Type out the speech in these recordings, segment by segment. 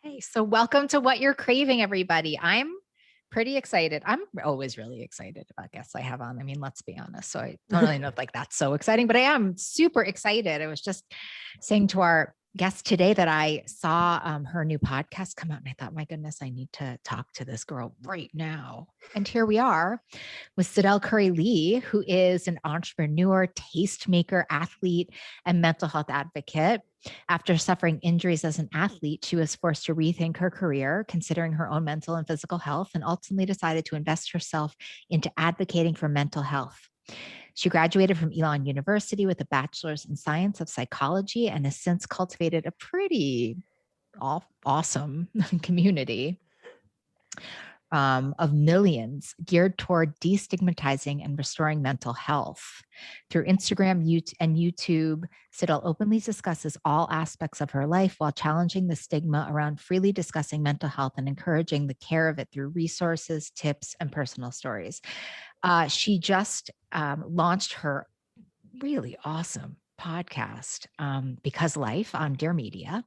Hey, so welcome to What You're Craving, everybody. I'm pretty excited. I'm always really excited about guests I have on. I mean, let's be honest. So I don't really know if that's so exciting, but I am super excited. I was just saying to our guest today that I saw her new podcast come out and I thought, my goodness, I need to talk to this girl right now. And here we are with Sydel Curry Lee, who is an entrepreneur, tastemaker, athlete, and mental health advocate. After suffering injuries as an athlete, she was forced to rethink her career, considering her own mental and physical health, and ultimately decided to invest herself into advocating for mental health. She graduated from Elon University with a bachelor's in science of psychology and has since cultivated a pretty awesome community of millions geared toward destigmatizing and restoring mental health. Through Instagram and YouTube, Sydel openly discusses all aspects of her life while challenging the stigma around freely discussing mental health and encouraging the care of it through resources, tips, and personal stories. She just launched her really awesome podcast, Because Life, on Dear Media.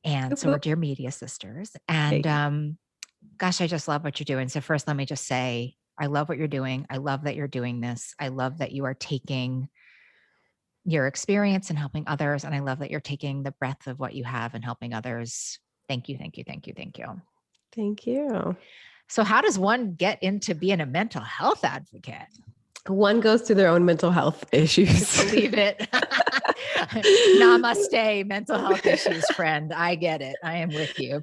And so we're Dear Media sisters. And gosh, I just love what you're doing. So first, let me just say, I love what you're doing. I love that you're doing this. I love that you are taking your experience and helping others. And I love that you're taking the breadth of what you have and helping others. Thank you, thank you, thank you, thank you. Thank you. So how does one get into being a mental health advocate? One goes through their own mental health issues. Believe it. Namaste, mental health issues, friend. I get it. I am with you.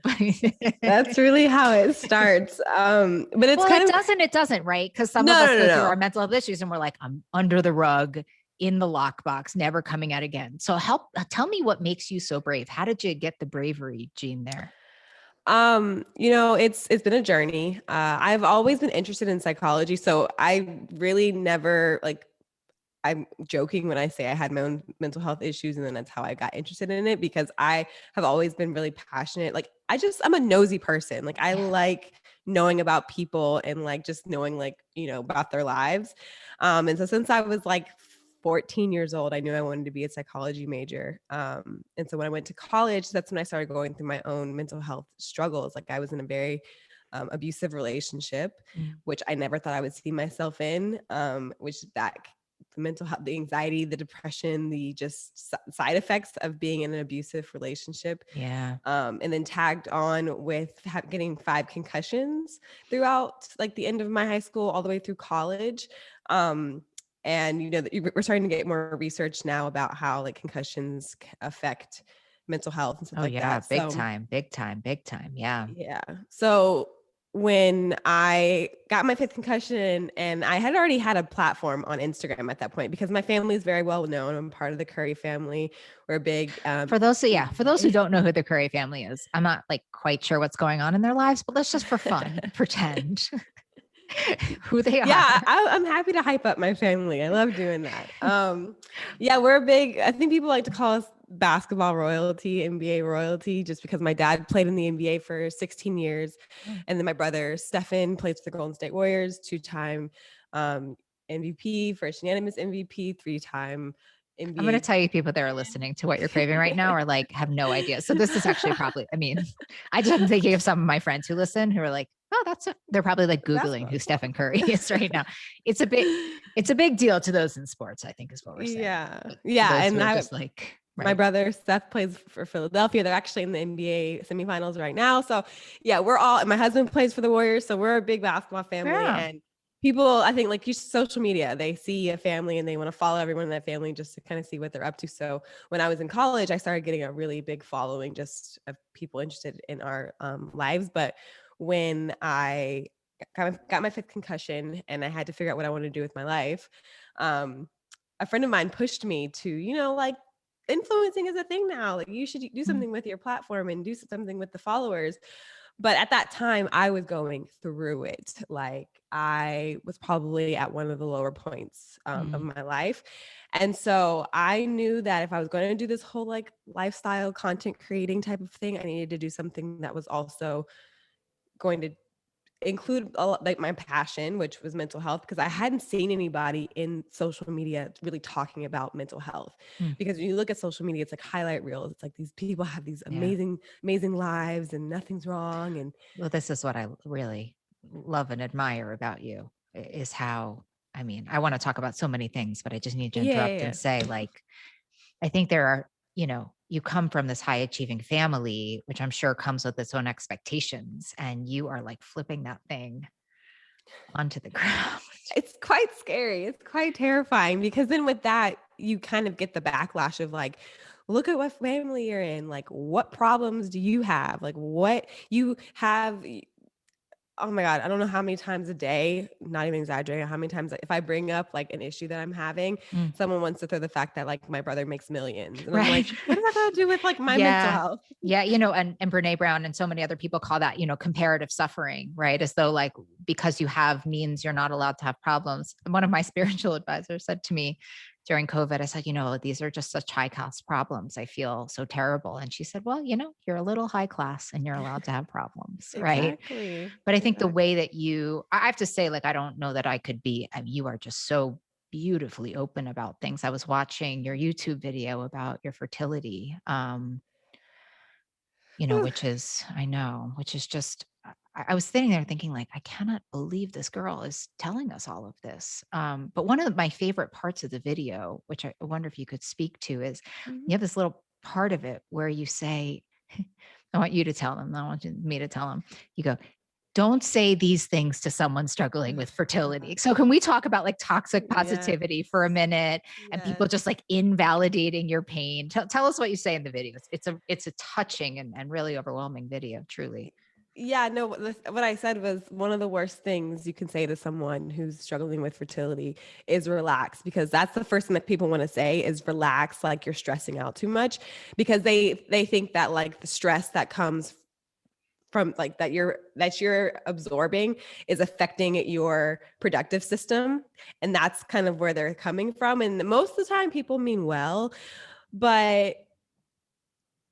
That's really how it starts. But it's it doesn't, right? Because some of us go through our mental health issues and we're like, I'm under the rug, in the lockbox, never coming out again. So tell me what makes you so brave. How did you get the bravery gene there? It's been a journey. I've always been interested in psychology. So I really never I'm joking when I say I had my own mental health issues, and then that's how I got interested in it, because I have always been really passionate. I'm a nosy person. Like, I like knowing about people and just knowing about their lives. And so since I was 14 years old, I knew I wanted to be a psychology major. And so when I went to college, that's when I started going through my own mental health struggles. Like, I was in a very abusive relationship, which I never thought I would see myself in, the mental health, the anxiety, the depression, the just side effects of being in an abusive relationship. Yeah. And then tagged on with getting 5 concussions throughout the end of my high school all the way through college. And we're starting to get more research now about how concussions affect mental health and stuff that. Big time, big time, big time. Yeah. Yeah. So when I got my 5th concussion, and I had already had a platform on Instagram at that point, because my family is very well known. I'm part of the Curry family. We're big. For those who don't know who the Curry family is, I'm not quite sure what's going on in their lives, but let's just for fun pretend who they are. Yeah, I'm happy to hype up my family. I love doing that. We're big. I think people like to call us basketball royalty, NBA royalty, just because my dad played in the NBA for 16 years. And then my brother, Stefan, plays for the Golden State Warriors, 2-time MVP, first unanimous MVP, 3-time NBA. I'm going to tell you, people that are listening to What You're Craving right now are have no idea. So this is actually probably, I just am thinking of some of my friends who listen who are like, oh, they're probably Googling who Stephen Curry is right now. It's a big deal to those in sports, I think, is what we're saying. Yeah. And I was my brother Seth plays for Philadelphia. They're actually in the NBA semifinals right now. So yeah, my husband plays for the Warriors. So we're a big basketball family. Yeah. And people, I think, use social media. They see a family and they want to follow everyone in that family just to kind of see what they're up to. So when I was in college, I started getting a really big following just of people interested in our lives. But when I got my 5th concussion and I had to figure out what I wanted to do with my life, a friend of mine pushed me to, influencing is a thing now. You should do something with your platform and do something with the followers. But at that time, I was going through it. I was probably at one of the lower points of my life. And so I knew that if I was going to do this whole lifestyle content creating type of thing, I needed to do something that was also going to include like my passion, which was mental health, because I hadn't seen anybody in social media really talking about mental health. Mm. Because when you look at social media, it's like highlight reels. It's like these people have these Yeah. amazing lives and nothing's wrong. And well, this is what I really love and admire about you is how, I mean, I want to talk about so many things, but I just need to interrupt and say, like, I think there are, you come from this high achieving family, which I'm sure comes with its own expectations, and you are like flipping that thing onto the ground. It's quite scary. It's quite terrifying, because then with that, you kind of get the backlash of like, look at what family you're in. Like, what problems do you have? Like, what you have. Oh my God, I don't know how many times a day, not even exaggerating, how many times if I bring up like an issue that I'm having, someone wants to throw the fact that like my brother makes millions. And I'm like, what does that got to do with like my mental health? Yeah. And Brene Brown and so many other people call that, comparative suffering, right? As though like, because you have means, you're not allowed to have problems. And one of my spiritual advisors said to me during COVID, I said, these are just such high cost problems. I feel so terrible. And she said, well, you're a little high class and you're allowed to have problems. Right. Exactly. But I think the way that I have to say, like, I don't know that I could be, you are just so beautifully open about things. I was watching your YouTube video about your fertility, which is just, I was sitting there thinking like, I cannot believe this girl is telling us all of this. But one of my favorite parts of the video, which I wonder if you could speak to, is you have this little part of it where you say, I want you to tell them, I don't want me to tell them. You go, don't say these things to someone struggling with fertility. So can we talk about like toxic positivity for a minute and people just like invalidating your pain? Tell us what you say in the video. It's a touching and really overwhelming video, truly. Yeah, no, what I said was one of the worst things you can say to someone who's struggling with fertility is relax, because that's the first thing that people want to say is relax, like you're stressing out too much, because they think that like the stress that comes from like that you're absorbing is affecting your productive system. And that's kind of where they're coming from. And most of the time people mean well, but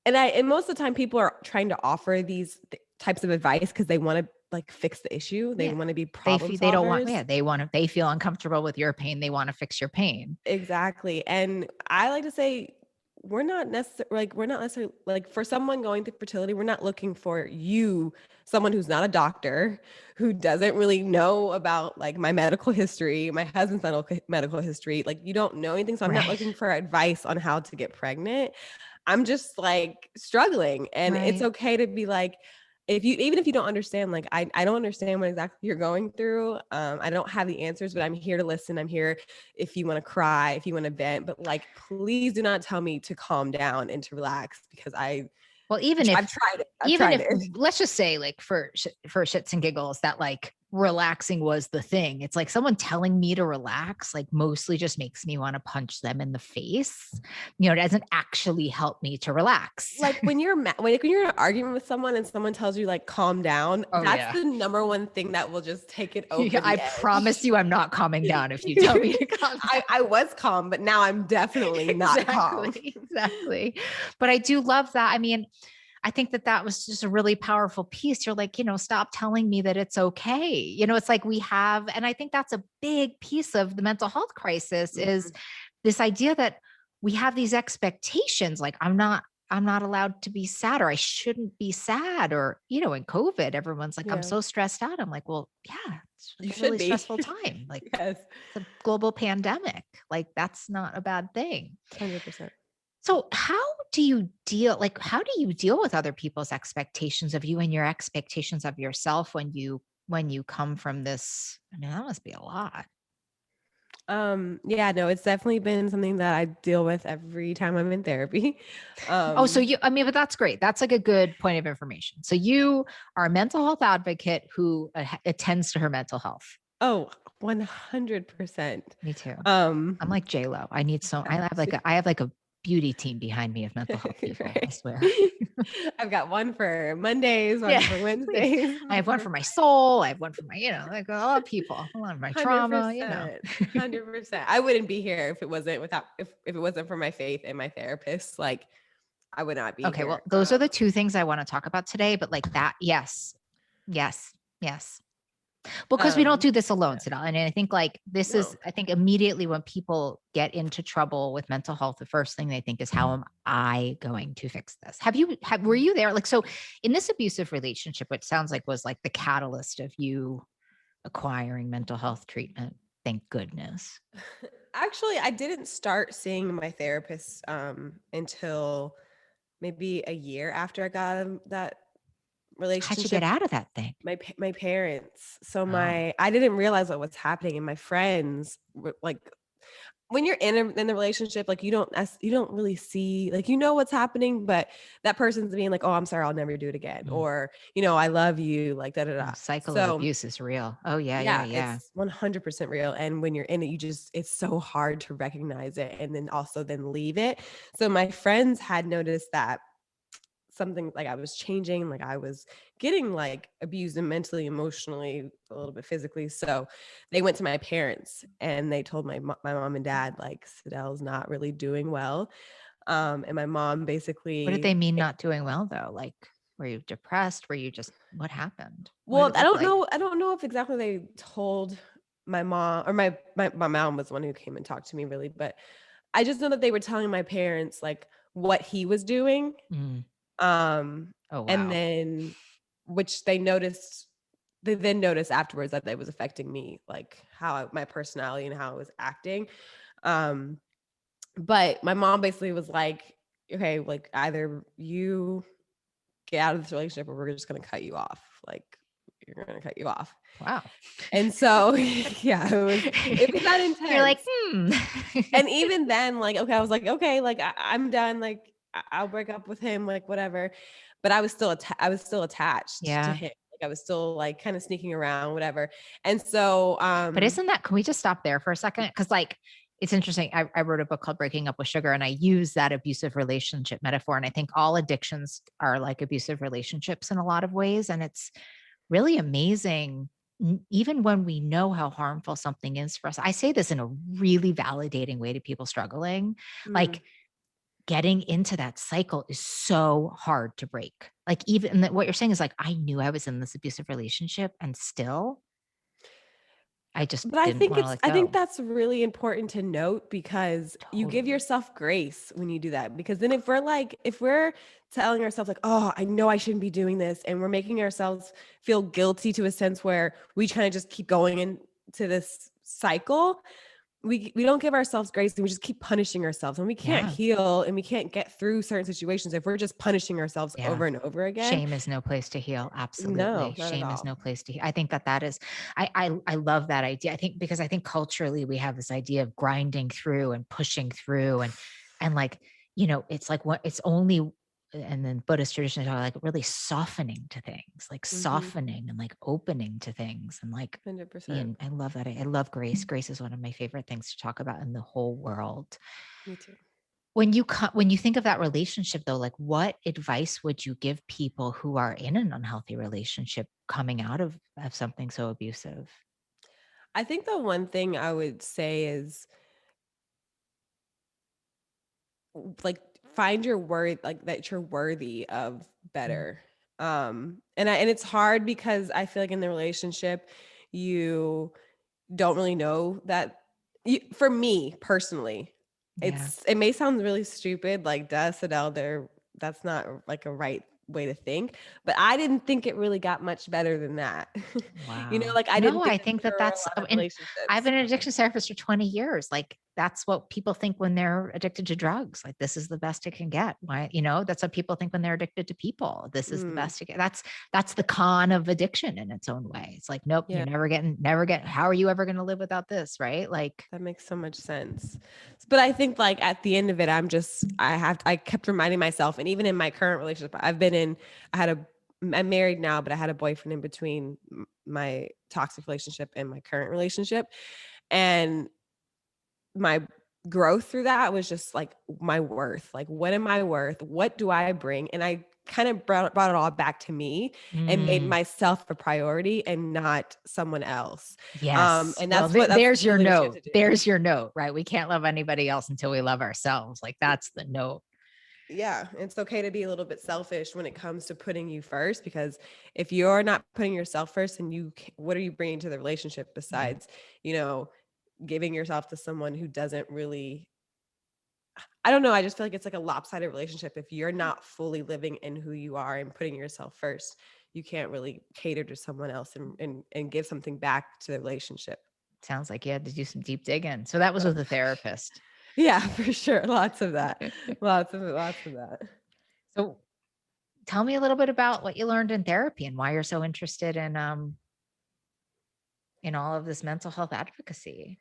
and most of the time people are trying to offer these types of advice because they want to like fix the issue. They want to be problem solvers. They don't want, they feel uncomfortable with your pain. They want to fix your pain. Exactly. And I like to say, we're not necessarily like for someone going through fertility, we're not looking for someone who's not a doctor, who doesn't really know about like my medical history, my husband's medical history. Like you don't know anything. So I'm not looking for advice on how to get pregnant. I'm just like struggling, and it's okay to be like, even if you don't understand, like I don't understand what exactly you're going through. I don't have the answers, but I'm here to listen. I'm here if you want to cry, if you want to vent, but like, please do not tell me to calm down and to relax, because I've tried it. Let's just say like for shits and giggles that like relaxing was the thing. It's like someone telling me to relax, like mostly just makes me want to punch them in the face. It doesn't actually help me to relax. Like when you're in an argument with someone and someone tells you like, calm down, that's the number one thing that will just take it over. I promise you, I'm not calming down if you tell me to calm down. I was calm, but now I'm definitely not calm. Exactly. But I do love that. I mean, I think that was just a really powerful piece. You're like, stop telling me that it's okay. It's like and I think that's a big piece of the mental health crisis is this idea that we have these expectations. Like I'm not allowed to be sad, or I shouldn't be sad. Or, in COVID, everyone's like, I'm so stressed out. I'm like, well, yeah, it's a really stressful time. Like it's a global pandemic. Like that's not a bad thing. 100%. So how do you deal with other people's expectations of you and your expectations of yourself when you come from this? I mean, that must be a lot. Yeah, no, it's definitely been something that I deal with every time I'm in therapy. But that's great. That's like a good point of information. So you are a mental health advocate who attends to her mental health. Oh, 100%. Me too. I'm like J-Lo. I have like a beauty team behind me of mental health people. I swear. I've got one for Mondays, one for Wednesdays. I have one for my soul. I have one for my, like a lot of people, a lot of my trauma, 100%. I wouldn't be here if it wasn't if it wasn't for my faith and my therapist. Like I would not be okay, here. Well, those are the two things I want to talk about today, but like that, yes. Well, because we don't do this alone, Sydel. And I think like this No. is, I think immediately when people get into trouble with mental health, the first thing they think is, how am I going to fix this? Were you there? Like, so in this abusive relationship, which sounds like was like the catalyst of you acquiring mental health treatment, thank goodness. Actually, I didn't start seeing my therapist until maybe a year after I got out of that relationship. How'd you get out of that thing? My parents. So I didn't realize what was happening, and my friends were like, when you're in the relationship, like you don't really see, like, what's happening, but that person's being like, oh, I'm sorry, I'll never do it again. Or, I love you, like da, da, da. The cycle of abuse is real. Oh yeah. It's 100% real. And when you're in it, it's so hard to recognize it and then leave it. So my friends had noticed that something, like I was changing, like I was getting like abused and mentally, emotionally, a little bit physically. So they went to my parents and they told my mom and dad, like, Sydel's not really doing well. And my mom basically— What did they mean not doing well though? Like, were you depressed? Were you just, what happened? Well, I don't know if exactly they told my mom, or my mom was the one who came and talked to me, really, but I just know that they were telling my parents like what he was doing. Oh, wow. And then, which they then noticed afterwards that it was affecting me, like my personality and how I was acting. But my mom basically was like, okay, like either you get out of this relationship or we're just going to cut you off. Like, you're going to cut you off. Wow. And so, yeah, it was that intense. You're like, And even then, like, okay, I was like, okay, like I'm done. Like I'll break up with him, like whatever. But I was still attached to him. Like I was still like kind of sneaking around, whatever. And so, but isn't that, can we just stop there for a second? Cause like, it's interesting. I wrote a book called Breaking Up with Sugar, and I use that abusive relationship metaphor. And I think all addictions are like abusive relationships in a lot of ways. And it's really amazing, even when we know how harmful something is for us. I say this in a really validating way to people struggling. Like, getting into that cycle is so hard to break. Like, even what you're saying is like, I knew I was in this abusive relationship and still but I think that's really important to note, because you give yourself grace when you do that. Because then if we're telling ourselves like, oh, I know I shouldn't be doing this, and we're making ourselves feel guilty to a sense where we kind of just keep going into this cycle, we don't give ourselves grace, and we just keep punishing ourselves, and we can't heal and we can't get through certain situations if we're just punishing ourselves over and over again. Shame is no place to heal. Absolutely. No, shame is no place to heal. I think that is, I love that idea. I think, because I think culturally we have this idea of grinding through and pushing through and like, it's like it's only, and then Buddhist traditions are like really softening to things, like softening and like opening to things, and like 100%. I love that. I love grace. Grace is one of my favorite things to talk about in the whole world. Me too. When you think of that relationship though, like what advice would you give people who are in an unhealthy relationship coming out of something so abusive? I think the one thing I would say is like, find your worth, like that you're worthy of better. And it's hard because I feel like in the relationship, you don't really know that. For me personally, it may sound really stupid, like, duh, Sydel, that's not like a right way to think, but I didn't think it really got much better than that. Wow. Like I didn't think I think that's, I've been an addiction therapist for 20 years. Like, that's what people think when they're addicted to drugs. Like, this is the best it can get. Why, that's what people think when they're addicted to people. This is the best. That's the con of addiction in its own way. It's like, nope, you're never getting, how are you ever going to live without this? Right. Like, that makes so much sense. But I think like at the end of it, I kept reminding myself, and even in my current relationship, I'm married now, but I had a boyfriend in between my toxic relationship and my current relationship. And my growth through that was just like my worth. Like, what am I worth? What do I bring? And I kind of brought it all back to me and made myself a priority and not someone else. Yes. And that's there's your note. There's your note, right? We can't love anybody else until we love ourselves. Like, that's the note. Yeah, it's okay to be a little bit selfish when it comes to putting you first, because if you're not putting yourself first, and what are you bringing to the relationship besides, you know, giving yourself to someone who doesn't really, I don't know. I just feel like it's like a lopsided relationship. If you're not fully living in who you are and putting yourself first, you can't really cater to someone else and give something back to the relationship. Sounds like you had to do some deep digging. So that was with a therapist. Yeah, for sure. Lots of that. Lots of that. So tell me a little bit about what you learned in therapy and why you're so interested in all of this mental health advocacy.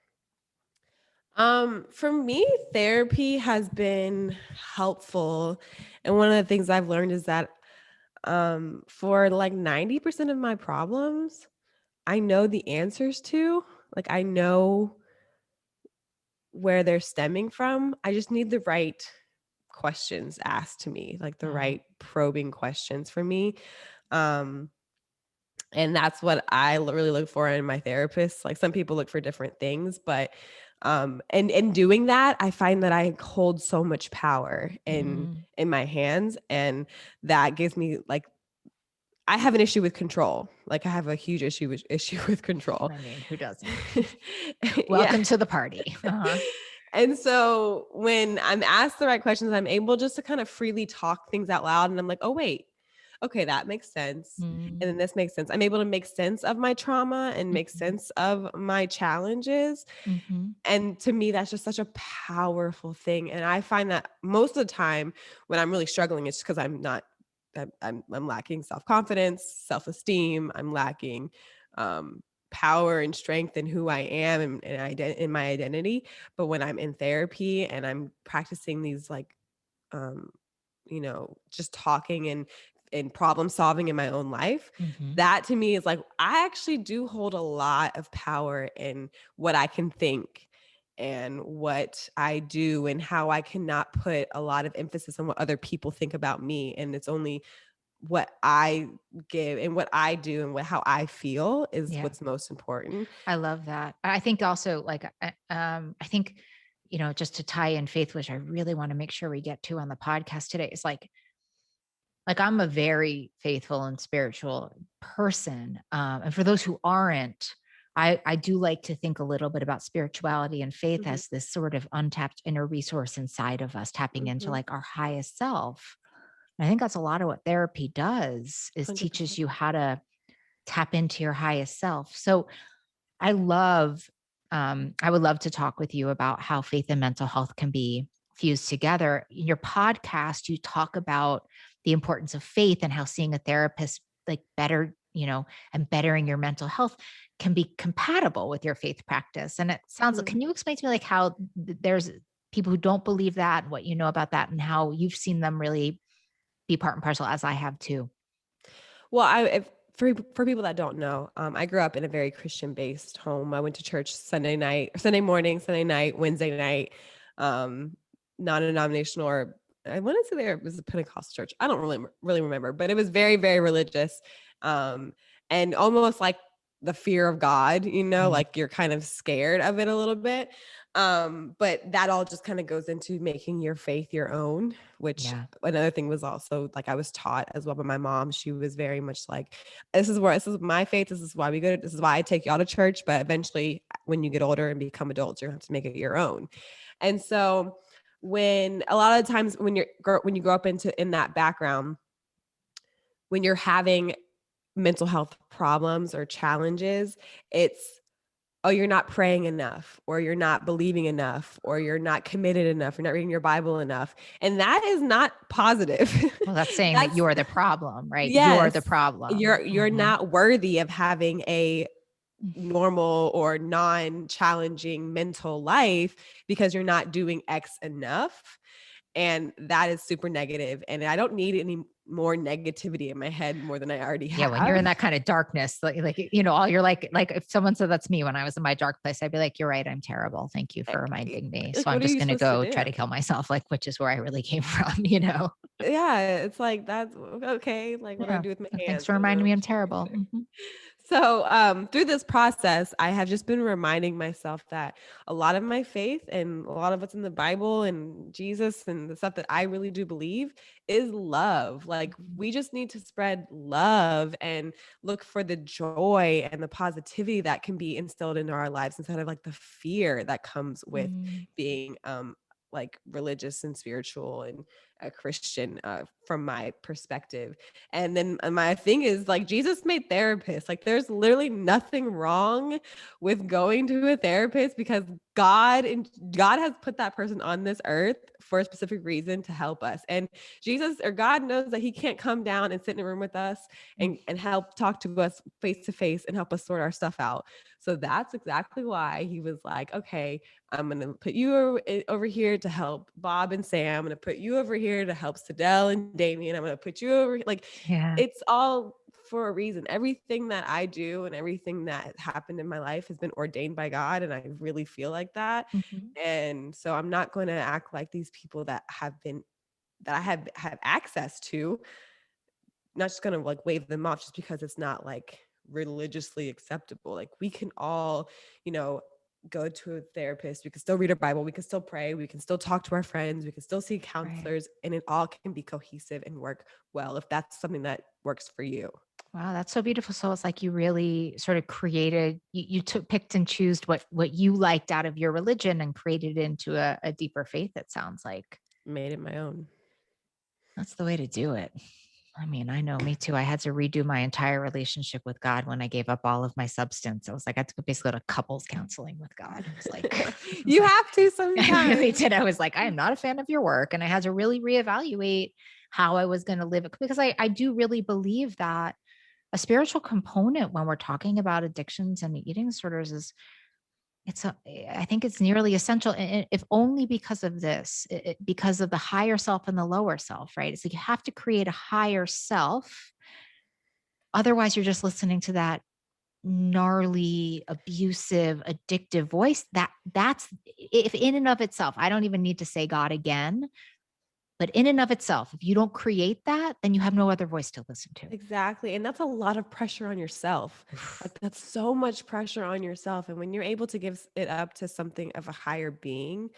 For me, therapy has been helpful. And one of the things I've learned is that for like 90% of my problems, I know the answers to. Like, I know where they're stemming from. I just need the right questions asked to me, like the right probing questions for me. And that's what I really look for in my therapist. Like, some people look for different things, but and in doing that, I find that I hold so much power in my hands, and that gives me, like, I have an issue with control. Like, I have a huge issue with control. I mean, who doesn't? Welcome to the party. And so when I'm asked the right questions, I'm able just to kind of freely talk things out loud. And I'm like, oh, wait, okay, that makes sense. And then this makes sense. I'm able to make sense of my trauma and make sense of my challenges. And to me, that's just such a powerful thing. And I find that most of the time when I'm really struggling, it's because I'm lacking self-confidence, self-esteem. I'm lacking power and strength in who I am and in my identity. But when I'm in therapy and I'm practicing these, like, just talking and problem solving in my own life, that to me is like, I actually do hold a lot of power in what I can think and what I do, and how I cannot put a lot of emphasis on what other people think about me. And it's only what I give and what I do and how I feel is what's most important. I love that. I think also, like, I think, just to tie in faith, which I really want to make sure we get to on the podcast today, is like I'm a very faithful and spiritual person. And for those who aren't, I do like to think a little bit about spirituality and faith as this sort of untapped inner resource inside of us, tapping into like our highest self. I think that's a lot of what therapy does, is 100%. Teaches you how to tap into your highest self. So I would love to talk with you about how faith and mental health can be fused together. In your podcast, you talk about the importance of faith and how seeing a therapist, like, better, and bettering your mental health can be compatible with your faith practice. And it sounds like, can you explain to me, like, how there's people who don't believe that, what you know about that, and how you've seen them really be part and parcel, as I have too? Well, for people that don't know, I grew up in a very Christian-based home. I went to church Sunday morning, Sunday night, Wednesday night, non-denominational, or I want to say there was a Pentecostal church. I don't really remember, but it was very, very religious, and almost like the fear of God, like you're kind of scared of it a little bit. But that all just kind of goes into making your faith your own, which another thing was also, like, I was taught as well by my mom. She was very much like, this is my faith. This is why this is why I take y'all to church. But eventually when you get older and become adults, you're gonna have to make it your own. And so when a lot of times when you grow up in that background, when you're having mental health problems or challenges, it's, oh, you're not praying enough, or you're not believing enough, or you're not committed enough, you're not reading your Bible enough. And that is not positive. Well, that's saying that you're the problem, right? Yes, you're the problem. You're not worthy of having a normal or non-challenging mental life because you're not doing X enough. And that is super negative. And I don't need any more negativity in my head more than I already have. Yeah, when you're in that kind of darkness, all you're like if someone said that's me when I was in my dark place, I'd be like, you're right, I'm terrible. Thank you for reminding me. So I'm just going to go try to kill myself, which is where I really came from, Yeah, it's like, that's okay. Like, what do I do with my hands? Thanks for reminding me I'm terrible. So through this process, I have just been reminding myself that a lot of my faith and a lot of what's in the Bible and Jesus and the stuff that I really do believe is love. Like we just need to spread love and look for the joy and the positivity that can be instilled into our lives instead of like the fear that comes with Mm, being like religious and spiritual and a Christian from my perspective. And then my thing is like Jesus made therapists. Like there's literally nothing wrong with going to a therapist because God has put that person on this earth for a specific reason to help us. And Jesus or God knows that he can't come down and sit in a room with us mm, and help talk to us face to face and help us sort our stuff out. So that's exactly why he was like, okay, I'm going to put you over here to help Bob and Sam. I'm going to put you over here to help Sydel and Damien. I'm going to put you over like yeah. it's all for a reason. Everything that I do and everything that happened in my life has been ordained by God. And I really feel like that. Mhm. And so I'm not going to act like these people that I have access to, not just going to like wave them off just because it's not like religiously acceptable. Like we can all, you know, go to a therapist, we can still read our Bible, we can still pray, we can still talk to our friends, we can still see Right. counselors, and it all can be cohesive and work well if that's something that works for you. Wow, that's so beautiful. So it's like you really sort of created, you took, picked and choose what you liked out of your religion and created it into a deeper faith, it sounds like. Made it my own. That's the way to do it. I mean, I know me too. I had to redo my entire relationship with God when I gave up all of my substance. I was like, I had to basically go to couples counseling with God. It was like, I was You like, have to I really sometimes. did. I was like, I am not a fan of your work. And I had to really reevaluate how I was going to live it because I do really believe that a spiritual component when we're talking about addictions and eating disorders is I think it's nearly essential, if only because of this, because of the higher self and the lower self, right? It's like you have to create a higher self. Otherwise, you're just listening to that gnarly, abusive, addictive voice. That's if in and of itself, I don't even need to say God again, but in and of itself, if you don't create that, then you have no other voice to listen to. Exactly. And that's a lot of pressure on yourself. Like that's so much pressure on yourself. And when you're able to give it up to something of a higher being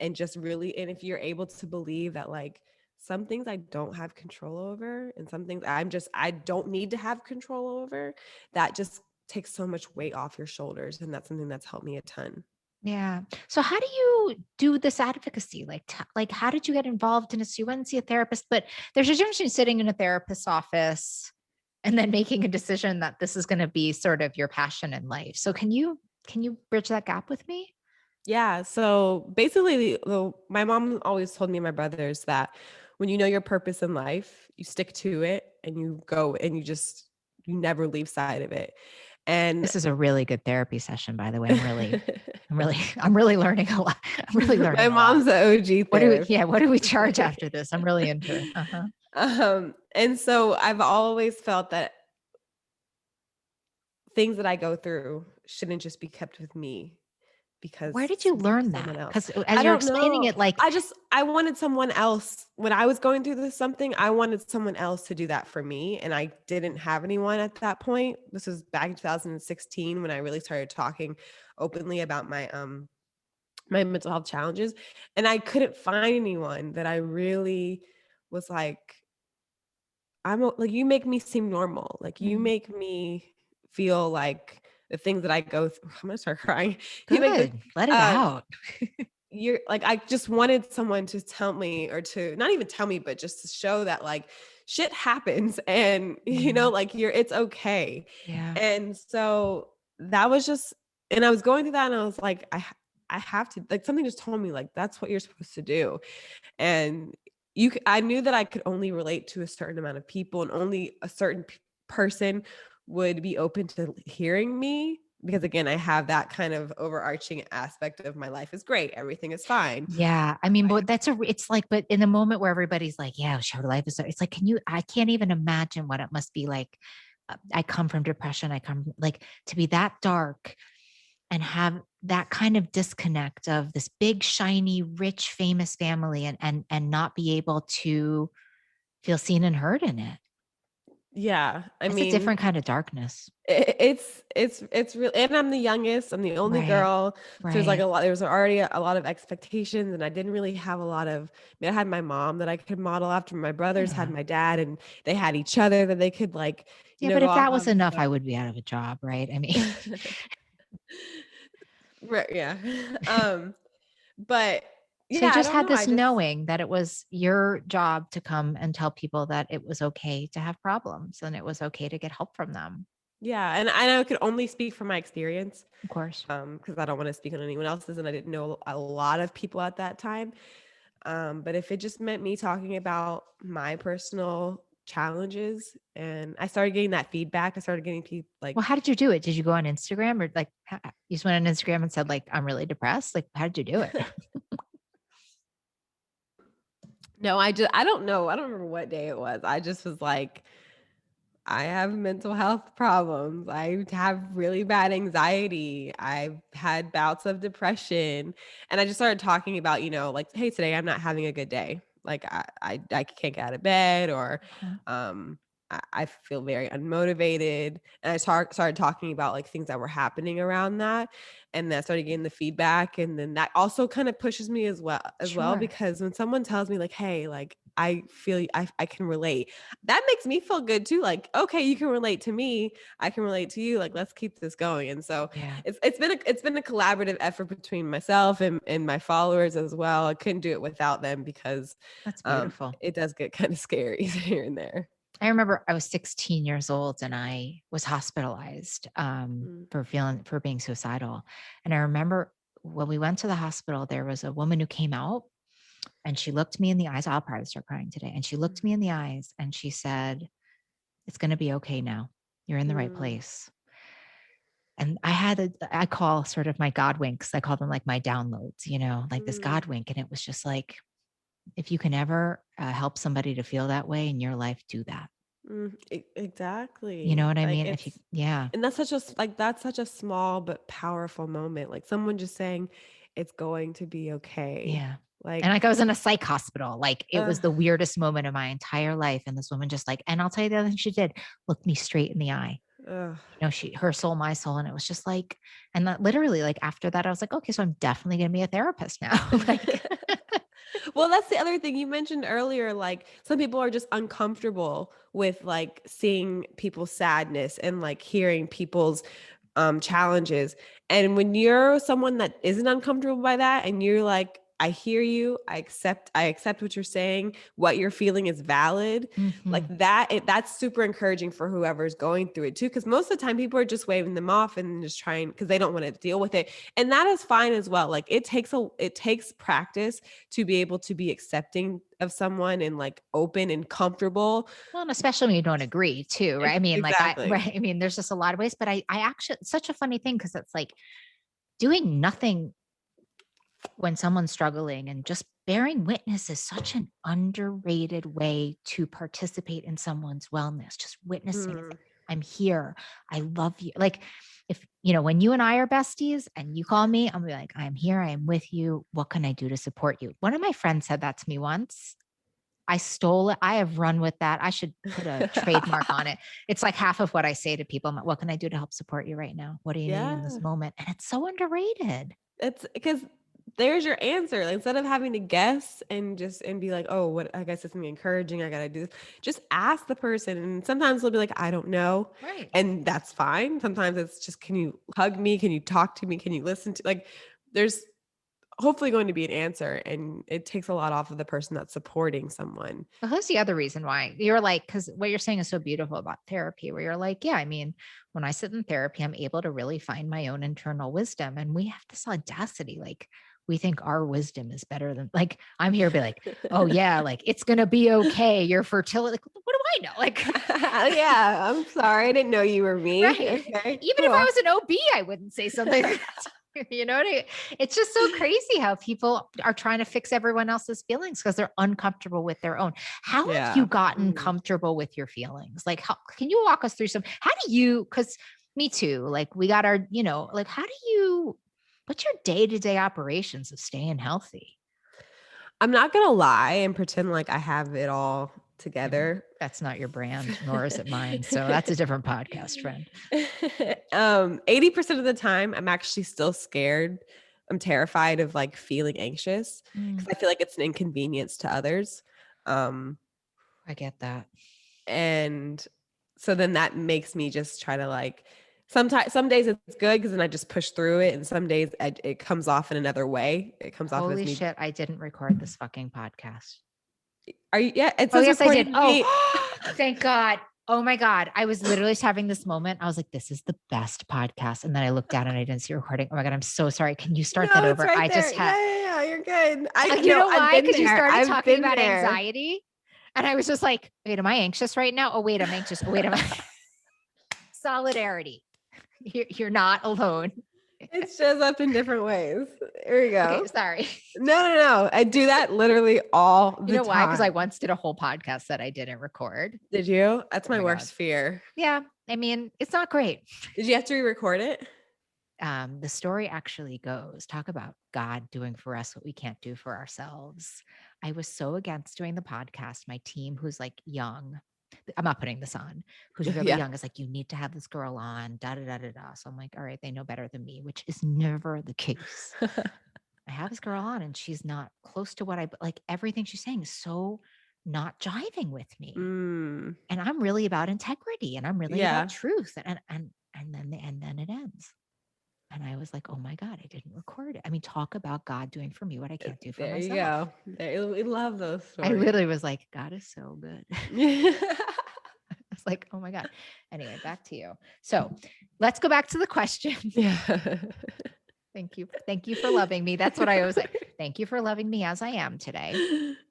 and just really, and if you're able to believe that like some things I don't have control over and some things I don't need to have control over, that just takes so much weight off your shoulders. And that's something that's helped me a ton. Yeah. So how do you do this advocacy? Like how did you get involved in this? You went and see a therapist, but there's a difference between sitting in a therapist's office and then making a decision that this is going to be sort of your passion in life. So can you bridge that gap with me? Yeah. So basically, my mom always told me and my brothers that when you know your purpose in life, you stick to it and you go and you never leave sight of it. And This is a really good therapy session, by the way. I'm really learning a lot. I'm really my learning a lot. mom's an OG therapist. What do we charge after this? I'm really into it. Uh-huh. And so I've always felt that things that I go through shouldn't just be kept with me Where because did you learn someone that? else. Because as I you're don't explaining know. it, like, I wanted someone else when I was going through this something. I wanted someone else to do that for me, and I didn't have anyone at that point. This was back in 2016 when I really started talking openly about my mental health challenges, and I couldn't find anyone that I really was like, like you make me seem normal. Like you mm, make me feel like the things that I go through. I'm gonna start crying. You make the good, let it um out. you're like I just wanted someone to tell me or to not even tell me but just to show that like shit happens and you Yeah. know like it's okay. Yeah. And so that was just and I was going through that and I was like I have to like something just told me like that's what you're supposed to do. And I knew that I could only relate to a certain amount of people and only a certain person would be open to hearing me because again I have that kind of overarching aspect of my life is great, everything is fine. Yeah. I mean, but it's like, but in the moment where everybody's like, yeah, sure, life is, it's like, I can't even imagine what it must be like. I come from depression. I come like to be that dark and have that kind of disconnect of this big, shiny, rich, famous family and not be able to feel seen and heard in it. Yeah. I It's a mean, different kind of darkness. it's real. And I'm the youngest, I'm the only Right. girl. So there's like Right. there was already a lot of expectations, and I didn't really have a lot of, I mean, I had my mom that I could model after. My brothers had Yeah. my dad, and they had each other that they could like, Yeah. But go if off that was of. enough, I would be out of a job. Right. I mean, Right. Yeah. But so you yeah, I just don't had know. I this just, knowing that it was your job to come and tell people that it was okay to have problems and it was okay to get help from them. yeah. And I know I could only speak from my experience, Of course. because I don't want to speak on anyone else's, and I didn't know a lot of people at that time. But if it just meant me talking about my personal challenges, and I started getting that feedback, I started getting people Well, like, how did you do it? Did you go on Instagram or like you just went on Instagram and said like, I'm really depressed? Like, how did you do it? no, I don't know. I don't remember what day it was. I just was like, I have mental health problems. I have really bad anxiety. I've had bouts of depression. And I just started talking about, like, hey, today I'm not having a good day. Like I can't get out of bed, or Okay. I feel very unmotivated. And I started talking about like things that were happening around that. And then I started getting the feedback. And then that also kind of pushes me as well, Sure. because when someone tells me like, hey, like I feel I can relate, that makes me feel good too. Like, okay, you can relate to me. I can relate to you. Like, let's keep this going. And so Yeah. it's been a collaborative effort between myself and my followers as well. I couldn't do it without them, because That's beautiful. it does get kind of scary here and there. I remember I was 16 years old and I was hospitalized Mm, for being suicidal. And I remember when we went to the hospital, there was a woman who came out and she looked me in the eyes. I'll probably start crying today. And she looked me in the eyes and she said, "It's going to be okay now. You're in the right mm, place." And I call sort of my God winks. I call them like my downloads, like this mm, God wink. And it was just like, if you can ever help somebody to feel that way in your life, do that. You know exactly. what I Like mean? If you, yeah, and that's such a small but powerful moment. Like someone just saying it's going to be okay. yeah. And Like, like I was in a psych hospital. Like it uh, was the weirdest moment of my entire life. And this woman just like, and I'll tell you the other thing she did, looked me straight in the eye. uh, Her soul, my soul. And it was just like, and that literally like after that, I was like, okay, so I'm definitely going to be a therapist now. Like, well, that's the other thing you mentioned earlier. Like some people are just uncomfortable with like seeing people's sadness and like hearing people's challenges. And when you're someone that isn't uncomfortable by that, and you're like, I hear you, I accept what you're saying, what you're feeling is valid, like mhm. that's super encouraging for whoever's going through it too. Because most of the time people are just waving them off and just trying, because they don't want to deal with it. And that is fine as well. Like it takes practice to be able to be accepting of someone and like open and comfortable. Well, and especially when you don't agree too, right? I mean, like Exactly. right. I mean, there's just a lot of ways, but I actually, it's such a funny thing because it's like doing nothing when someone's struggling and just bearing witness is such an underrated way to participate in someone's wellness. Just witnessing, it's Mm, like, I'm here. I love you. Like, if, when you and I are besties and you call me, I'll be like, I'm here. I am with you. What can I do to support you? One of my friends said that to me once. I stole it. I have run with that. I should put a trademark on it. It's like half of what I say to people. I'm like, what can I do to help support you right now? What do you need in this yeah. moment? And it's so underrated. It's because there's your answer. Like, instead of having to guess and be like, oh, what, I guess it's something encouraging, I gotta do this. Just ask the person. And sometimes they'll be like, I don't know. Right. And that's fine. Sometimes it's just, can you hug me? Can you talk to me? Can you listen to, like, there's hopefully going to be an answer. And it takes a lot off of the person that's supporting someone. Well, here's the other reason why you're like, because what you're saying is so beautiful about therapy, where you're like, yeah, I mean, when I sit in therapy, I'm able to really find my own internal wisdom. And we have this audacity, like, we think our wisdom is better than, like, I'm here to be like, oh, yeah, like, it's going to be okay. Your fertility, like, what do I know? Like, Yeah, I'm sorry. I didn't know you were me. right. Okay, Even if I cool. was an OB, I wouldn't say something like that. You know what I mean? It's just so crazy how people are trying to fix everyone else's feelings because they're uncomfortable with their own. How have you Yeah. gotten Mm. comfortable with your feelings? Like, how can you walk us through how do you, because me too, like we got our, like, what's your day-to-day operations of staying healthy? I'm not gonna lie and pretend like I have it all together. That's not your brand, nor is it mine. So that's a different podcast, friend. 80% of the time, I'm actually still scared. I'm terrified of like feeling anxious because I feel like it's an inconvenience to others. I get that. And so then that makes me just try to like, some days it's good because then I just push through it. And some days it comes off in another way. It comes off as Holy me. shit, I didn't record this fucking podcast. Are you? Yeah, it Oh, says yes, I did. recording. Oh, thank God. Oh my God. I was literally just having this moment. I was like, this is the best podcast. And then I looked down and I didn't see recording. Oh my God. I'm so sorry. Can you start that over? It's right I there. just had, Yeah, you're good. you know why? Because you started I've talking been about there. anxiety. And I was just like, wait, am I anxious right now? Oh, wait, I'm anxious. Oh, wait, am I? Solidarity. You're not alone. It shows up in different ways. Here we go. Okay, sorry. No. I do that literally all the time. You know why? Because I once did a whole podcast that I didn't record. Did you? That's my worst fear. Yeah. I mean, it's not great. Did you have to re-record it? The story actually goes, talk about God doing for us what we can't do for ourselves. I was so against doing the podcast. My team, who's like young, I'm not putting this on, who's really young, is like, you need to have this girl on, da da da da da. So I'm like, all right, they know better than me, which is never the case. I have this girl on and she's not close to what I like. Everything she's saying is so not jiving with me. And I'm really about integrity and I'm really about truth. And then it ends. And I was like, oh my God, I didn't record it. I mean, talk about God doing for me what I can't do for myself. There you go. We love those stories. I literally was like, God is so good. I was like, oh my God. Anyway, back to you. So let's go back to the question. Thank you. Thank you for loving me. That's what I always say. Thank you for loving me as I am today.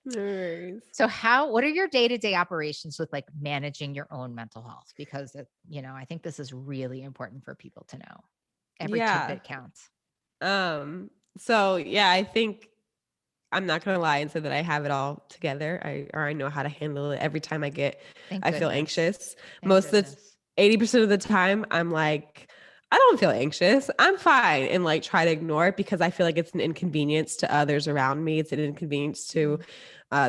No worries. So what are your day-to-day operations with like managing your own mental health? Because I think this is really important for people to know. Every tidbit counts. So yeah, I think I'm not going to lie and say that I have it all together. I know how to handle it. Every time I feel anxious. Most of the 80% of the time I'm like, I don't feel anxious. I'm fine. And like try to ignore it because I feel like it's an inconvenience to others around me. It's an inconvenience to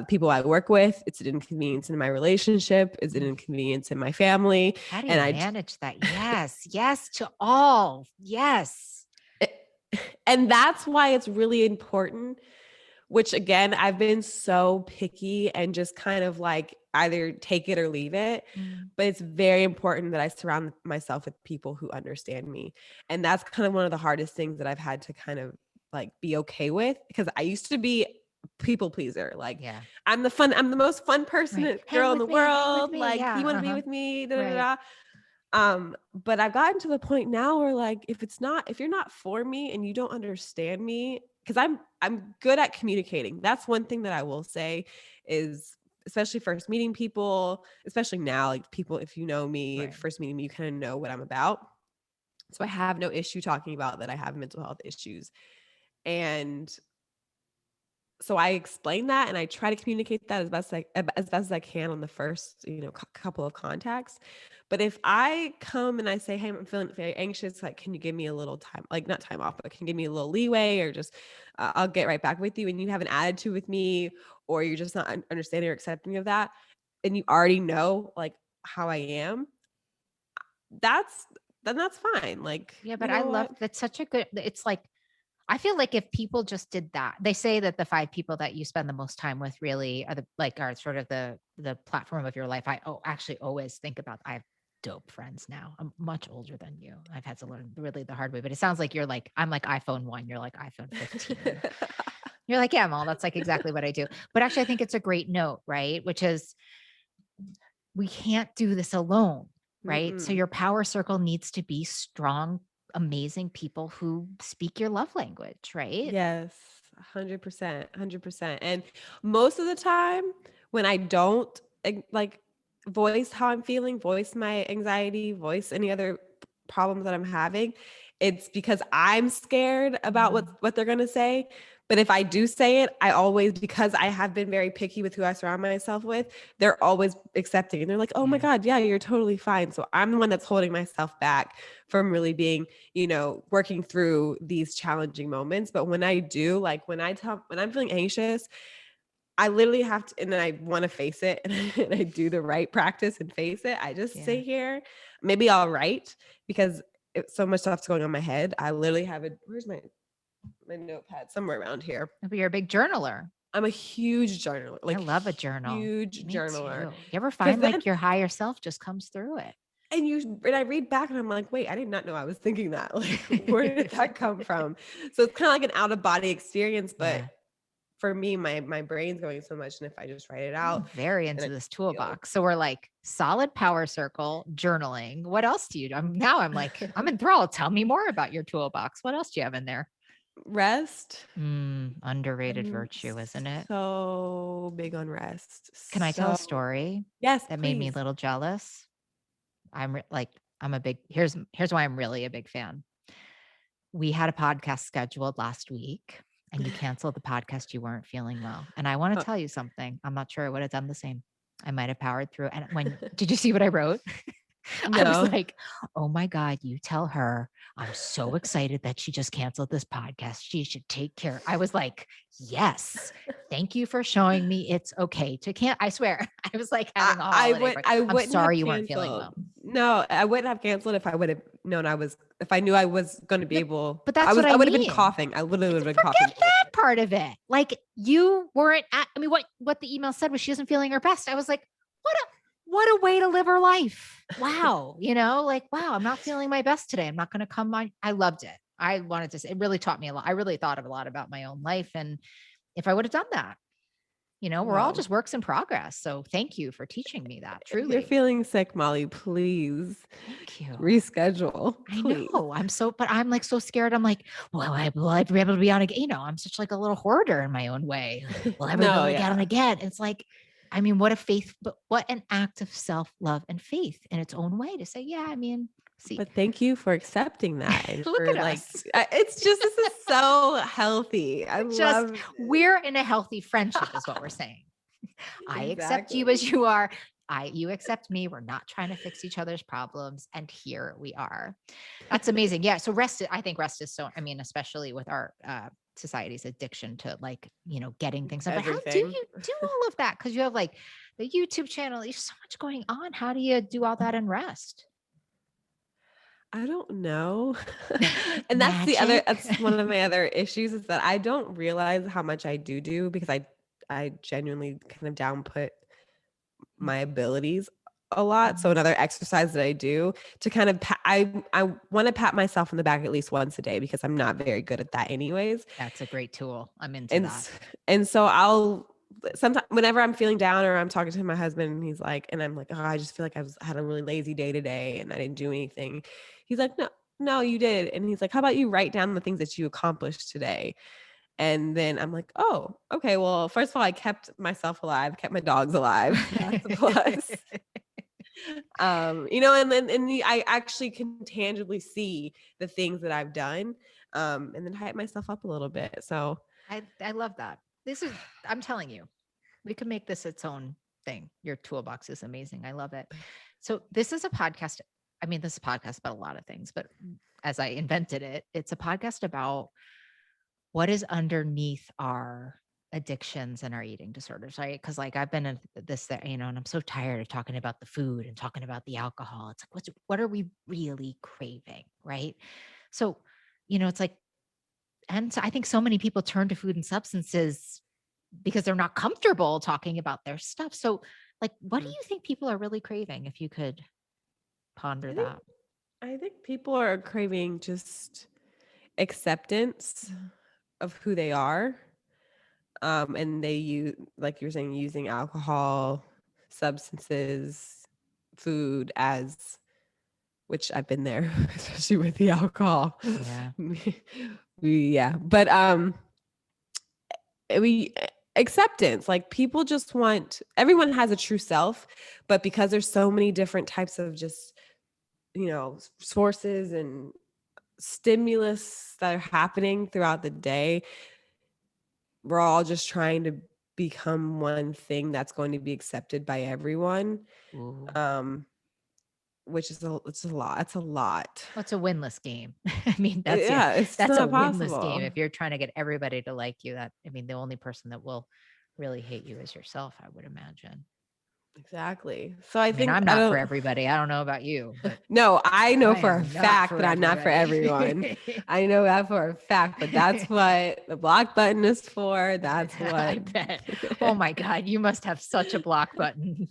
people I work with. It's an inconvenience in my relationship. It's an inconvenience in my family. How do you manage that? Yes. Yes to all. Yes. And that's why it's really important, which again, I've been so picky and just kind of like either take it or leave it. But it's very important that I surround myself with people who understand me. And that's kind of one of the hardest things that I've had to kind of like be okay with, because I used to be a people pleaser. Like I'm the most fun person, girl in the world. Like you want to be with me, da, da, da. But I've gotten to the point now where like, if you're not for me and you don't understand me, because I'm good at communicating. That's one thing that I will say is, especially first meeting people, especially now, like people, if you know me, first meeting me, you kind of know what I'm about. So I have no issue talking about that I have mental health issues. And so I explain that and I try to communicate that as best as I can on the first, couple of contacts. But if I come and I say, hey, I'm feeling very anxious, like, can you give me a little time, like not time off, but can you give me a little leeway, or just, I'll get right back with you, and you have an attitude with me, or you're just not understanding or accepting of that, and you already know like how I am, that's fine. Like, yeah, but I love that's such a good, it's like, I feel like if people just did that, they say that the 5 people that you spend the most time with really are sort of the platform of your life. I actually always think about, I have dope friends now. I'm much older than you. I've had to learn really the hard way, but it sounds like I'm like iPhone 1, you're like iPhone 15. You're like, yeah, Mal, that's like exactly what I do. But actually I think it's a great note, right? Which is, we can't do this alone, right? So your power circle needs to be strong, amazing people who speak your love language, right? Yes, 100%. And most of the time when I don't like voice how I'm feeling, voice my anxiety, voice any other problems that I'm having, it's because I'm scared about what they're going to say. But if I do say it, I always, because I have been very picky with who I surround myself with, they're always accepting. And they're like, oh my God, yeah, you're totally fine. So I'm the one that's holding myself back from really being, working through these challenging moments. But when I do, like when I'm feeling anxious, I literally have to, and then I want to face it and I do the right practice and face it. I just sit here. Maybe I'll write because so much stuff's going on in my head. I literally have where's my notepad? Somewhere around here. But you're a big journaler. I'm a huge journaler. Like, I love a journal. Huge Me journaler. too. You ever find like your higher self just comes through it? And I read back and I'm like, wait, I did not know I was thinking that. Like, where did that come from? So it's kind of like an out of body experience, but for me, my brain's going so much. And if I just write it out. I'm very into this toolbox. So we're like solid power circle, journaling. What else do you do? I'm like, I'm enthralled. Tell me more about your toolbox. What else do you have in there? Rest. Underrated virtue, isn't it? So big on rest. Can I tell a story? Yes. That made me a little jealous. Here's why I'm really a big fan. We had a podcast scheduled last week and you canceled the podcast. You weren't feeling well. And I want to tell you something. I'm not sure I would have done the same. I might've powered through. And did you see what I wrote? No. I was like, oh my God, you tell her I'm so excited that she just canceled this podcast. She should take care. I was like, yes, thank you for showing me it's okay to I swear. I was like having a holiday. I'm sorry you weren't feeling well. No, I wouldn't have canceled if I would have known if I knew I was going to be able. But that's I would have been coughing. I literally would have been coughing. Forget that part of it. Like you weren't what the email said was she isn't feeling her best. I was like, what a way to live her life. Wow. Wow, I'm not feeling my best today. I'm not going to come on. I loved it. I wanted to say, it really taught me a lot. I really thought a lot about my own life. And if I would have done that, we're all just works in progress. So thank you for teaching me that. Truly. If you're feeling sick, Molly, please. Thank you. Reschedule. Please. I know. But I'm like so scared. I'm like, will I be able to be on again? I'm such like a little hoarder in my own way. Will I be able to get on again? It's like, what an act of self-love and faith in its own way to say, see. But thank you for accepting that. Look at us. It's just, this is so healthy. We're in a healthy friendship is what we're saying. I accept you as you are. You accept me. We're not trying to fix each other's problems. And here we are. That's amazing. Yeah. So I think rest is so, especially with our, society's addiction to getting things done. But how do you do all of that? Because you have like the YouTube channel, there's so much going on. How do you do all that in rest? I don't know. And that's that's one of my other issues is that I don't realize how much I do because I genuinely kind of downput my abilities a lot. So another exercise that I do to kind of, I want to pat myself on the back at least once a day because I'm not very good at that anyways. That's a great tool. I'm into that. And so sometimes whenever I'm feeling down or I'm talking to my husband and he's like, and I'm like, oh, I just feel like I had a really lazy day today and I didn't do anything. He's like, no, you did. And he's like, how about you write down the things that you accomplished today? And then I'm like, oh, okay. Well, first of all, I kept myself alive, kept my dogs alive. That's a plus. I actually can tangibly see the things that I've done, and then hype myself up a little bit. So I love that. I'm telling you, we could make this its own thing. Your toolbox is amazing. I love it. So this is a podcast. This is a podcast about a lot of things, but as I invented it, it's a podcast about what is underneath our addictions and our eating disorders, right? Because I've been in this, and I'm so tired of talking about the food and talking about the alcohol. It's like, what are we really craving, right? So, it's like, and so I think so many people turn to food and substances because they're not comfortable talking about their stuff. So, what do you think people are really craving? If you could ponder that. I think people are craving just acceptance of who they are. And they use, like you're saying, using alcohol, substances, food which I've been there, especially with the alcohol. Yeah. But acceptance, people just everyone has a true self, but because there's so many different types of just, sources and stimulus that are happening throughout the day, we're all just trying to become one thing that's going to be accepted by everyone. Which is it's a lot. It's a lot. Well, it's a winless game. That's that's a not possible. winless game. If you're trying to get everybody to like you, the only person that will really hate you as yourself, I would imagine. Exactly. So I think I'm not for everybody. I don't know about you, but no, I know for a am not fact for that I'm not for everyone. everybody. I know that for a fact, but that's what the block button is for. That's I what. bet. Oh my God, you must have such a block button.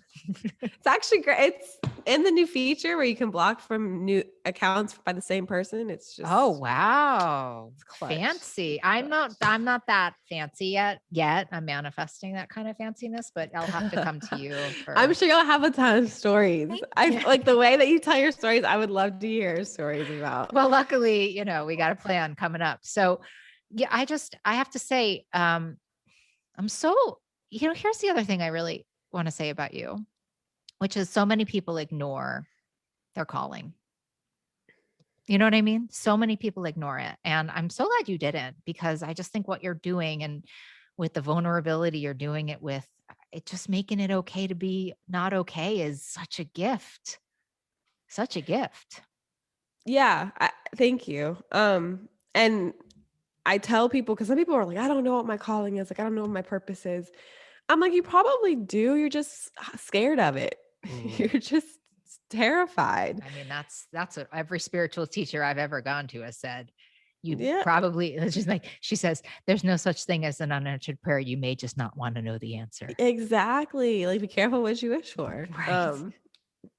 It's actually great. It's in the new feature where you can block from new accounts by the same person. It's just Oh wow. it's clutch. Fancy. It's I'm clutch. not that fancy yet. I'm manifesting that kind of fanciness, but I'll have to come to you for I'm sure you'll have a ton of stories. I like the way that you tell your stories. I would love to hear stories about. Well, luckily, we got a plan coming up. So yeah, I have to say, I'm so, here's the other thing I really want to say about you, which is so many people ignore their calling. You know what I mean? So many people ignore it. And I'm so glad you didn't, because I just think what you're doing, and with the vulnerability you're doing it with, it just making it okay to be not okay is such a gift. Such a gift. Yeah, thank you. And I tell people, because some people are like, I don't know what my calling is. Like, I don't know what my purpose is. I'm like, you probably do. You're just scared of it. You're just terrified. I mean, that's what every spiritual teacher I've ever gone to has said. Yeah. Probably, it's just like she says, there's no such thing as an unanswered prayer. You may just not want to know the answer. Exactly. Like, be careful what you wish for. Right.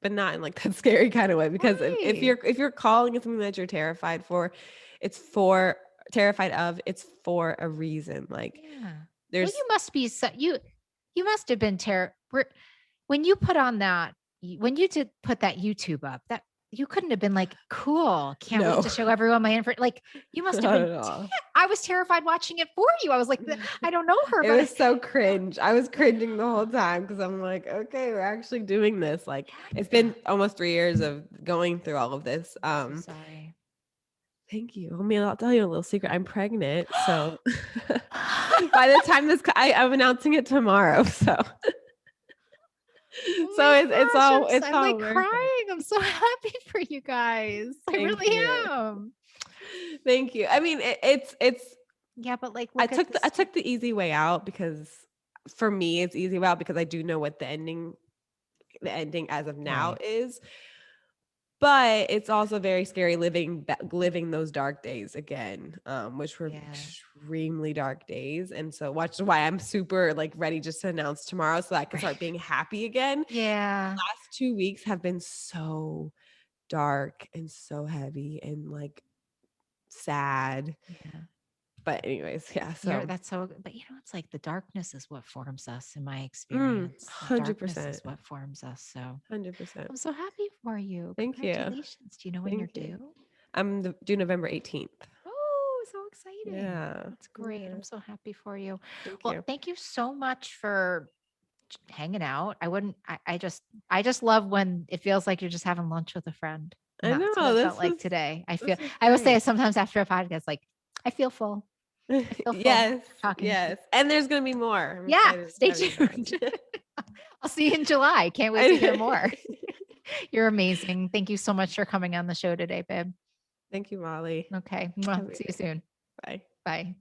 But not in like that scary kind of way. Because if Right. you're calling it something that you're terrified for, terrified of, it's for a reason. Like there's you must be you must have been when you put on that, when you did put that YouTube up, that you couldn't have been like, cool, can't wait to show everyone my info. Like, you must have been. I was terrified watching it for you. I was like, I don't know her. It was so cringe. I was cringing the whole time because I'm like, okay, we're actually doing this. Like, it's been almost 3 years of going through all of this. I'm so sorry. Thank you. I mean, I'll tell you a little secret. I'm pregnant. So by the time I'm announcing it tomorrow. So it's all I'm like working. crying. I'm so happy for you guys. I really am. Thank you. I mean, it's yeah, but like I took the easy way out, because for me it's easy way out because I do know what the ending as of now is. But it's also very scary living those dark days again, which were extremely dark days. And so which is why I'm super like ready just to announce tomorrow so that I can start being happy again. Yeah. The last 2 weeks have been so dark and so heavy and like sad. Yeah. But anyways, yeah. So but it's like the darkness is what forms us, in my experience. 100% is what forms us. So 100%. I'm so happy for you. Thank Congratulations. you. Do you know when you're due? I'm due November 18th. Oh, so exciting. Yeah. That's great. I'm so happy for you. Thank you so much for hanging out. I just love when it feels like you're just having lunch with a friend. And that's what it felt like today. I will say sometimes after a podcast, like I feel full. Yes. And there's going to be more. Stay tuned. I'll see you in July. Can't wait to hear more. You're amazing. Thank you so much for coming on the show today, babe. Thank you, Molly. Okay. See you soon. Bye. Bye.